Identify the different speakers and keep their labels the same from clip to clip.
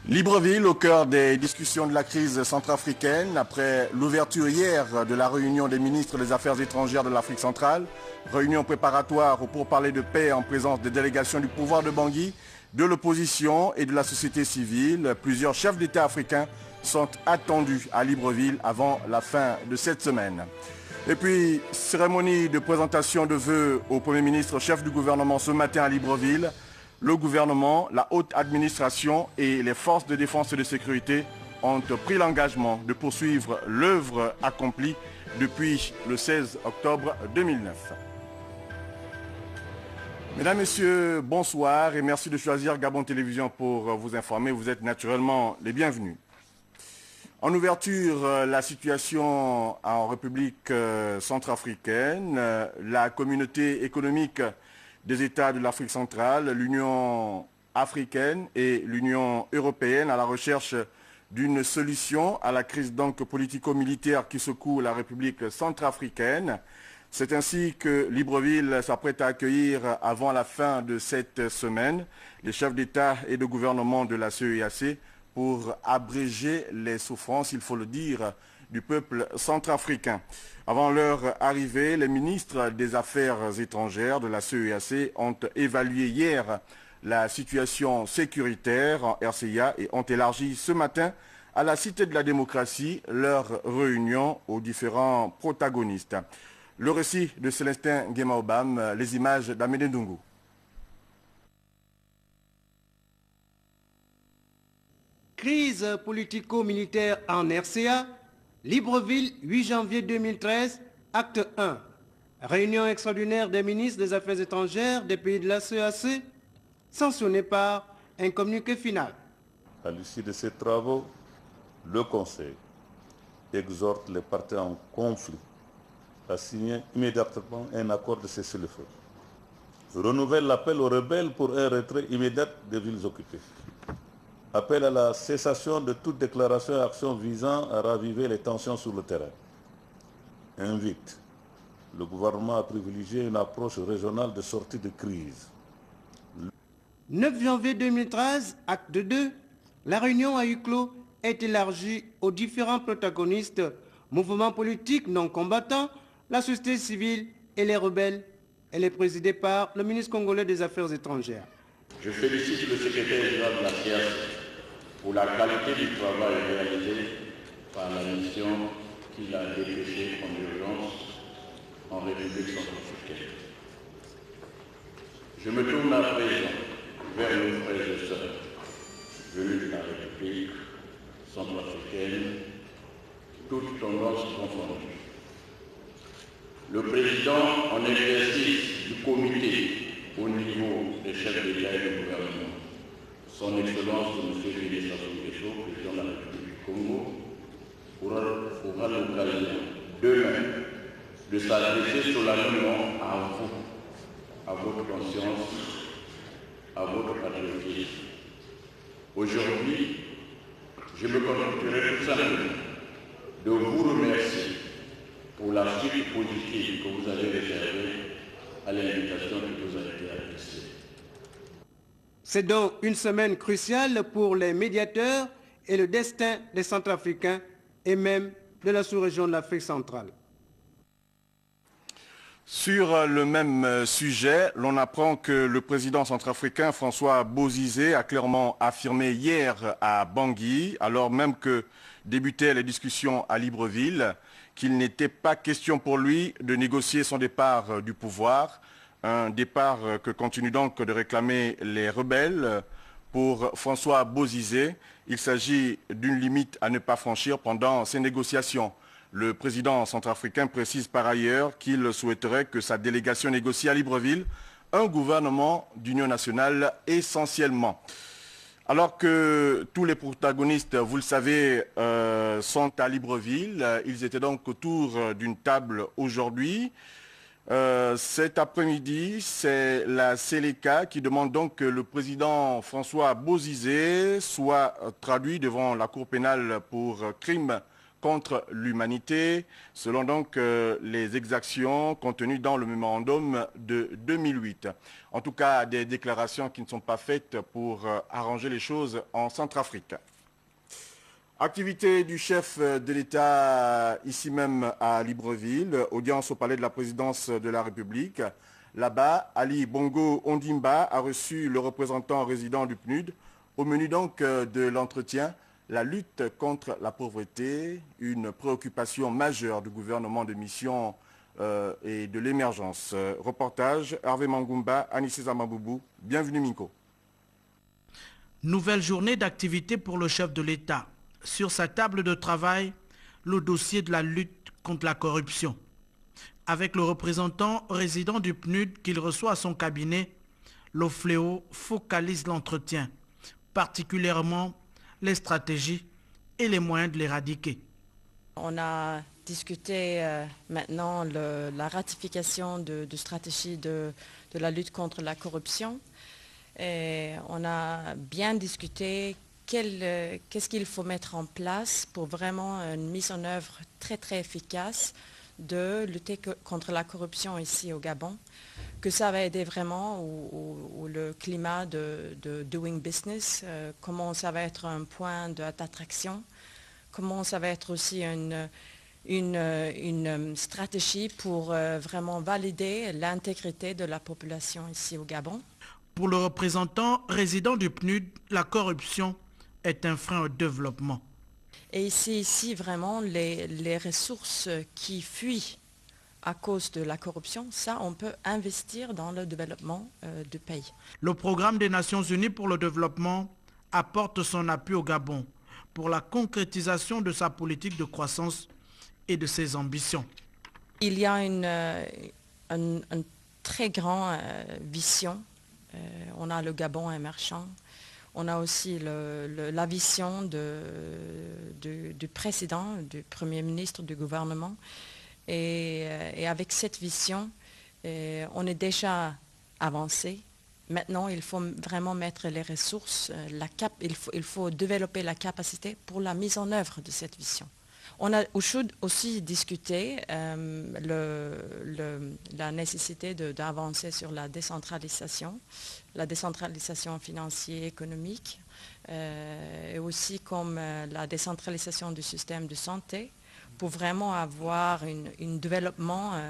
Speaker 1: Libreville au cœur des discussions de la crise centrafricaine après l'ouverture hier de la réunion des ministres des Affaires étrangères de l'Afrique centrale, réunion préparatoire pour parler de paix en présence des délégations du pouvoir de Bangui, de l'opposition et de la société civile. Plusieurs chefs d'État africains sont attendus à Libreville avant la fin de cette semaine. Et puis, cérémonie de présentation de vœux au Premier ministre chef du gouvernement ce matin à Libreville. Le gouvernement, la haute administration et les forces de défense et de sécurité ont pris l'engagement de poursuivre l'œuvre accomplie depuis le 16 octobre 2009. Mesdames, Messieurs, bonsoir et merci de choisir Gabon Télévision pour vous informer. Vous êtes naturellement les bienvenus. En ouverture, la situation en République centrafricaine, la communauté économique des États de l'Afrique centrale, l'Union africaine et l'Union européenne à la recherche d'une solution à la crise donc politico-militaire qui secoue la République centrafricaine. C'est ainsi que Libreville s'apprête à accueillir avant la fin de cette semaine les chefs d'État et de gouvernement de la CEEAC pour abréger les souffrances, il faut le dire, du peuple centrafricain. Avant leur arrivée, les ministres des Affaires étrangères de la CEEAC ont évalué hier la situation sécuritaire en RCA et ont élargi ce matin à la Cité de la démocratie leur réunion aux différents protagonistes. Le récit de Célestin Guémaobam, les images d'Amédée Ndungu.
Speaker 2: Crise politico-militaire en RCA, Libreville, 8 janvier 2013, acte 1. Réunion extraordinaire des ministres des Affaires étrangères des pays de la CEEAC, sanctionnée par un communiqué final.
Speaker 3: À l'issue de ces travaux, le Conseil exhorte les parties en conflit à signer immédiatement un accord de cessez-le-feu. Renouvelle l'appel aux rebelles pour un retrait immédiat des villes occupées. Appelle à la cessation de toute déclaration et action visant à raviver les tensions sur le terrain. Invite le gouvernement à privilégier une approche régionale de sortie de crise.
Speaker 2: 9 janvier 2013, acte 2, la réunion à huis clos est élargie aux différents protagonistes, mouvements politiques non combattants, la société civile et les rebelles. Elle est présidée par le ministre congolais des Affaires étrangères.
Speaker 4: Je félicite le secrétaire général de la CEEAC pour la qualité du travail réalisé par la mission qu'il a dépêchée en urgence en République centrafricaine. Je me tourne à présent vers nos frères et sœurs venus de la République centrafricaine, toutes tendances confondues. Le président en exercice du comité au niveau des chefs d'État et de gouvernement, son Excellence M. Félix Sassou Nguesso, président de la République du Congo, aura l'occasion demain de s'adresser solennellement à vous, à votre conscience, à votre patriotisme. Aujourd'hui, je me contenterai tout simplement de vous remercier pour la suite positive que vous avez réservée à l'invitation qui vous a été adressée.
Speaker 2: C'est donc une semaine cruciale pour les médiateurs et le destin des Centrafricains et même de la sous-région de l'Afrique centrale.
Speaker 1: Sur le même sujet, l'on apprend que le président centrafricain François Bozizé a clairement affirmé hier à Bangui, alors même que débutaient les discussions à Libreville, qu'il n'était pas question pour lui de négocier son départ du pouvoir, un départ que continuent donc de réclamer les rebelles. Pour François Bozizé, il s'agit d'une limite à ne pas franchir pendant ces négociations. Le président centrafricain précise par ailleurs qu'il souhaiterait que sa délégation négocie à Libreville un gouvernement d'union nationale essentiellement. Alors que tous les protagonistes, vous le savez, sont à Libreville, ils étaient donc autour d'une table aujourd'hui. Cet après-midi, c'est la Séléka qui demande donc que le président François Bozizé soit traduit devant la Cour pénale pour crimes contre l'humanité, selon donc les exactions contenues dans le mémorandum de 2008. En tout cas, des déclarations qui ne sont pas faites pour arranger les choses en Centrafrique. Activité du chef de l'État ici même à Libreville, audience au palais de la présidence de la République. Là-bas, Ali Bongo Ondimba a reçu le représentant résident du PNUD. Au menu donc de l'entretien, la lutte contre la pauvreté, une préoccupation majeure du gouvernement de mission et de l'émergence. Reportage, Hervé Mangumba, Anissé Zamaboubou. Bienvenue Minko.
Speaker 5: Nouvelle journée d'activité pour le chef de l'État. Sur sa table de travail, le dossier de la lutte contre la corruption. Avec le représentant résident du PNUD qu'il reçoit à son cabinet, le fléau focalise l'entretien, particulièrement les stratégies et les moyens de l'éradiquer.
Speaker 6: On a discuté maintenant la ratification de stratégie de la lutte contre la corruption. Et on a bien discuté qu'est-ce qu'il faut mettre en place pour vraiment une mise en œuvre très très efficace de lutter contre la corruption ici au Gabon, que ça va aider vraiment ou le climat de doing business, comment ça va être un point d'attraction, comment ça va être aussi une stratégie pour vraiment valider l'intégrité de la population ici au Gabon.
Speaker 5: Pour le représentant résident du PNUD, la corruption est un frein au développement.
Speaker 6: Et ici vraiment, les ressources qui fuient à cause de la corruption, ça, on peut investir dans le développement du pays.
Speaker 5: Le programme des Nations Unies pour le développement apporte son appui au Gabon pour la concrétisation de sa politique de croissance et de ses ambitions.
Speaker 6: Il y a une très grande vision. On a le Gabon émergent. On a aussi la vision du président, du Premier ministre, du gouvernement. Et avec cette vision, on est déjà avancé. Maintenant, il faut vraiment mettre les ressources, il faut développer la capacité pour la mise en œuvre de cette vision. On a aussi discuté la nécessité d'avancer sur la décentralisation financière et économique, et aussi comme la décentralisation du système de santé, pour vraiment avoir un développement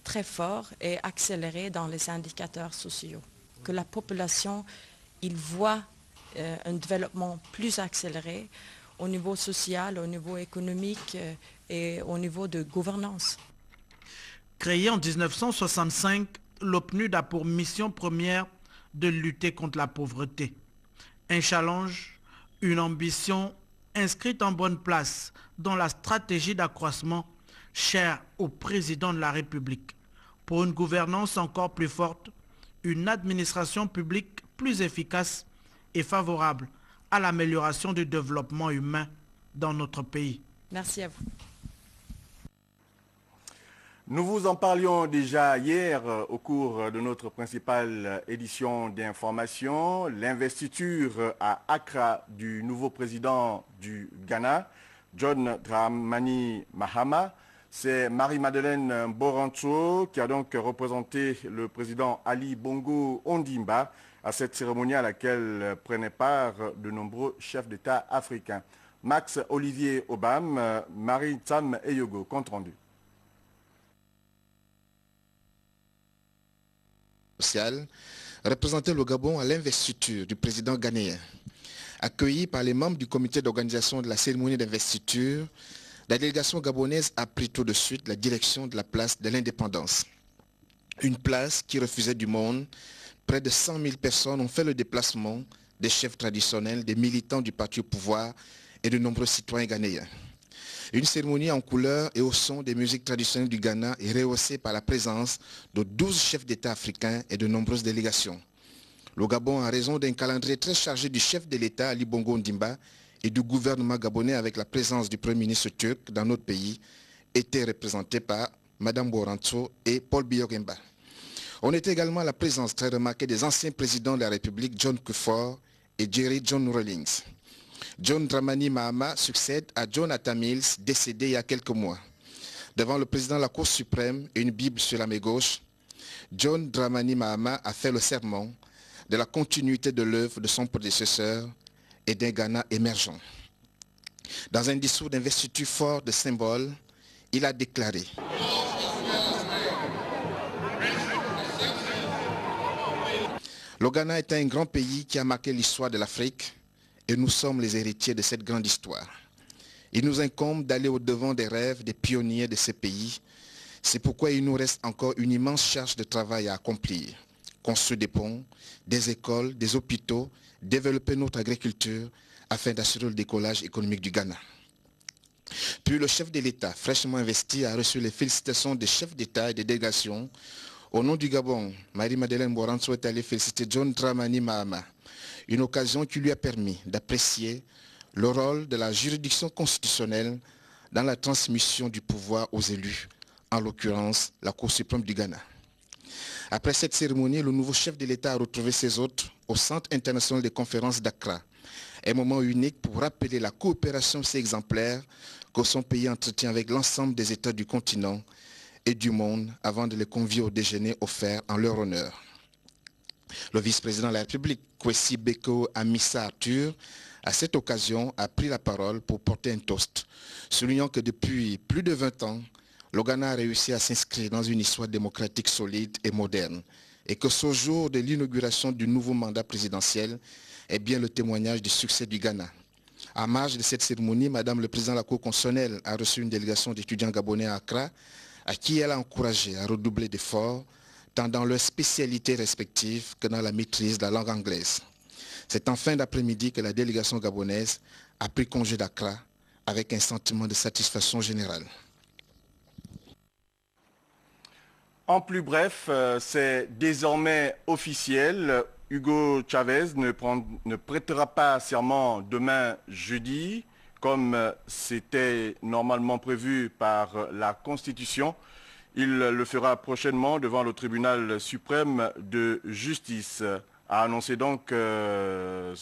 Speaker 6: très fort et accéléré dans les indicateurs sociaux. Que la population, il voit un développement plus accéléré au niveau social, au niveau économique et au niveau de gouvernance.
Speaker 5: Créé en 1965, le PNUD a pour mission première de lutter contre la pauvreté. Un challenge, une ambition inscrite en bonne place dans la stratégie d'accroissement chère au président de la République. Pour une gouvernance encore plus forte, une administration publique plus efficace et favorable à l'amélioration du développement humain dans notre pays.
Speaker 6: Merci à vous.
Speaker 1: Nous vous en parlions déjà hier au cours de notre principale édition d'information, l'investiture à Accra du nouveau président du Ghana, John Dramani Mahama. C'est Marie-Madeleine Borancho qui a donc représenté le président Ali Bongo Ondimba à cette cérémonie à laquelle prenaient part de nombreux chefs d'État africains. Max Olivier Obam, Marie Tsam Eyogo, compte rendu.
Speaker 7: Représentait le Gabon à l'investiture du président ghanéen. Accueilli par les membres du comité d'organisation de la cérémonie d'investiture, la délégation gabonaise a pris tout de suite la direction de la place de l'indépendance. Une place qui refusait du monde. Près de 100 000 personnes ont fait le déplacement, des chefs traditionnels, des militants du parti au pouvoir et de nombreux citoyens ghanéens. Une cérémonie en couleur et au son des musiques traditionnelles du Ghana est rehaussée par la présence de 12 chefs d'État africains et de nombreuses délégations. Le Gabon, en raison d'un calendrier très chargé du chef de l'État Ali Bongo Ondimba et du gouvernement gabonais avec la présence du Premier ministre turc dans notre pays, était représenté par Mme Borancho et Paul Biya Ogemba. On était également à la présence très remarquée des anciens présidents de la République, John Kufuor et Jerry John Rawlings. John Dramani Mahama succède à Jonathan Mills, décédé il y a quelques mois. Devant le président de la Cour suprême et une Bible sur la main gauche, John Dramani Mahama a fait le serment de la continuité de l'œuvre de son prédécesseur et d'un Ghana émergent. Dans un discours d'investiture fort de symbole, il a déclaré: le Ghana est un grand pays qui a marqué l'histoire de l'Afrique et nous sommes les héritiers de cette grande histoire. Il nous incombe d'aller au-devant des rêves des pionniers de ces pays. C'est pourquoi il nous reste encore une immense charge de travail à accomplir. Construire des ponts, des écoles, des hôpitaux, développer notre agriculture afin d'assurer le décollage économique du Ghana. Puis le chef de l'État, fraîchement investi, a reçu les félicitations des chefs d'État et des délégations. Au nom du Gabon, Marie-Madeleine Boran souhaite aller féliciter John Dramani Mahama, une occasion qui lui a permis d'apprécier le rôle de la juridiction constitutionnelle dans la transmission du pouvoir aux élus, en l'occurrence la Cour suprême du Ghana. Après cette cérémonie, le nouveau chef de l'État a retrouvé ses hôtes au Centre international des conférences d'Accra. Un moment unique pour rappeler la coopération si exemplaire que son pays entretient avec l'ensemble des États du continent et du monde avant de les convier au déjeuner offert en leur honneur. Le vice-président de la République, Kwesi Beko Amissa Arthur, à cette occasion, a pris la parole pour porter un toast, soulignant que depuis plus de 20 ans, le Ghana a réussi à s'inscrire dans une histoire démocratique solide et moderne, et que ce jour de l'inauguration du nouveau mandat présidentiel est bien le témoignage du succès du Ghana. À marge de cette cérémonie, Madame le Président de la Cour constitutionnelle a reçu une délégation d'étudiants gabonais à Accra, à qui elle a encouragé à redoubler d'efforts, tant dans leurs spécialités respectives que dans la maîtrise de la langue anglaise. C'est en fin d'après-midi que la délégation gabonaise a pris congé d'Accra avec un sentiment de satisfaction générale.
Speaker 1: En plus bref, c'est désormais officiel. Hugo Chavez ne prêtera pas serment demain jeudi, comme c'était normalement prévu par la Constitution. Il le fera prochainement devant le tribunal suprême de justice, a annoncé donc ce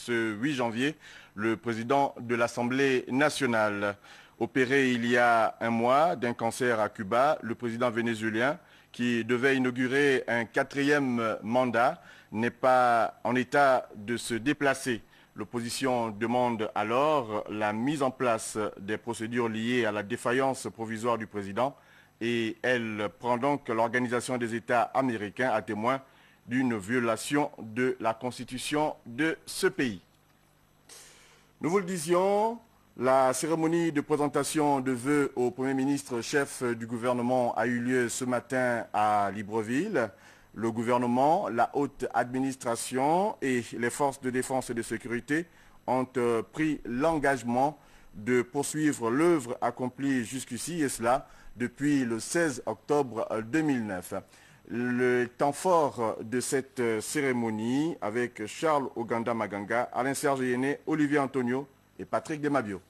Speaker 1: 8 janvier le président de l'Assemblée nationale. Opéré il y a un mois d'un cancer à Cuba, le président vénézuélien, qui devait inaugurer un 4e mandat, n'est pas en état de se déplacer. L'opposition demande alors la mise en place des procédures liées à la défaillance provisoire du président et elle prend donc l'Organisation des États américains à témoin d'une violation de la Constitution de ce pays. Nous vous le disions, la cérémonie de présentation de vœux au Premier ministre chef du gouvernement a eu lieu ce matin à Libreville. Le gouvernement, la haute administration et les forces de défense et de sécurité ont pris l'engagement de poursuivre l'œuvre accomplie jusqu'ici, et cela depuis le 16 octobre 2009. Le temps fort de cette cérémonie avec Charles Oganda Maganga, Alain-Serge Yéné, Olivier Antonio et Patrick Demabio.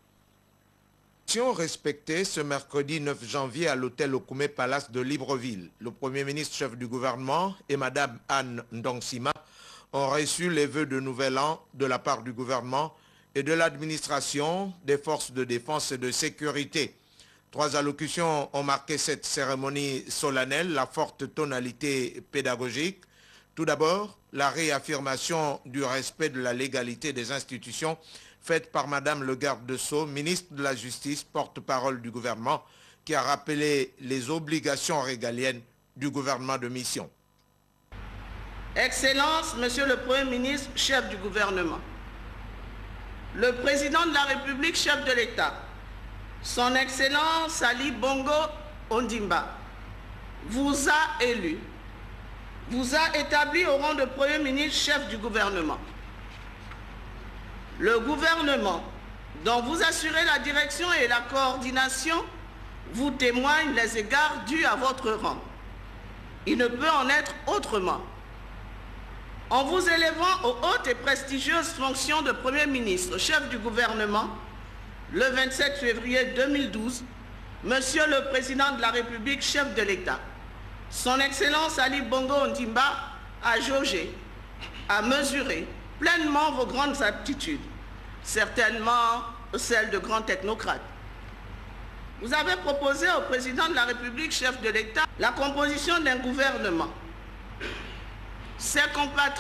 Speaker 8: Respectée ce mercredi 9 janvier à l'hôtel Okume Palace de Libreville. Le Premier ministre chef du gouvernement et Madame Anne Ndongsima ont reçu les vœux de nouvel an de la part du gouvernement et de l'administration des forces de défense et de sécurité. 3 allocutions ont marqué cette cérémonie solennelle, la forte tonalité pédagogique. Tout d'abord, la réaffirmation du respect de la légalité des institutions faite par Madame le garde de Sceaux, ministre de la Justice, porte-parole du gouvernement, qui a rappelé les obligations régaliennes du gouvernement de mission.
Speaker 9: Excellence, Monsieur le Premier ministre, chef du gouvernement, le Président de la République, chef de l'État, Son Excellence Ali Bongo Ondimba, vous a élu, vous a établi au rang de Premier ministre, chef du gouvernement. Le gouvernement, dont vous assurez la direction et la coordination, vous témoigne les égards dus à votre rang. Il ne peut en être autrement. En vous élevant aux hautes et prestigieuses fonctions de Premier ministre, chef du gouvernement, le 27 février 2012, Monsieur le Président de la République, chef de l'État, Son Excellence Ali Bongo Ondimba a jaugé, a mesuré pleinement vos grandes aptitudes, certainement celle de grands technocrates. Vous avez proposé au président de la République, chef de l'État, la composition d'un gouvernement. Ses compatriotes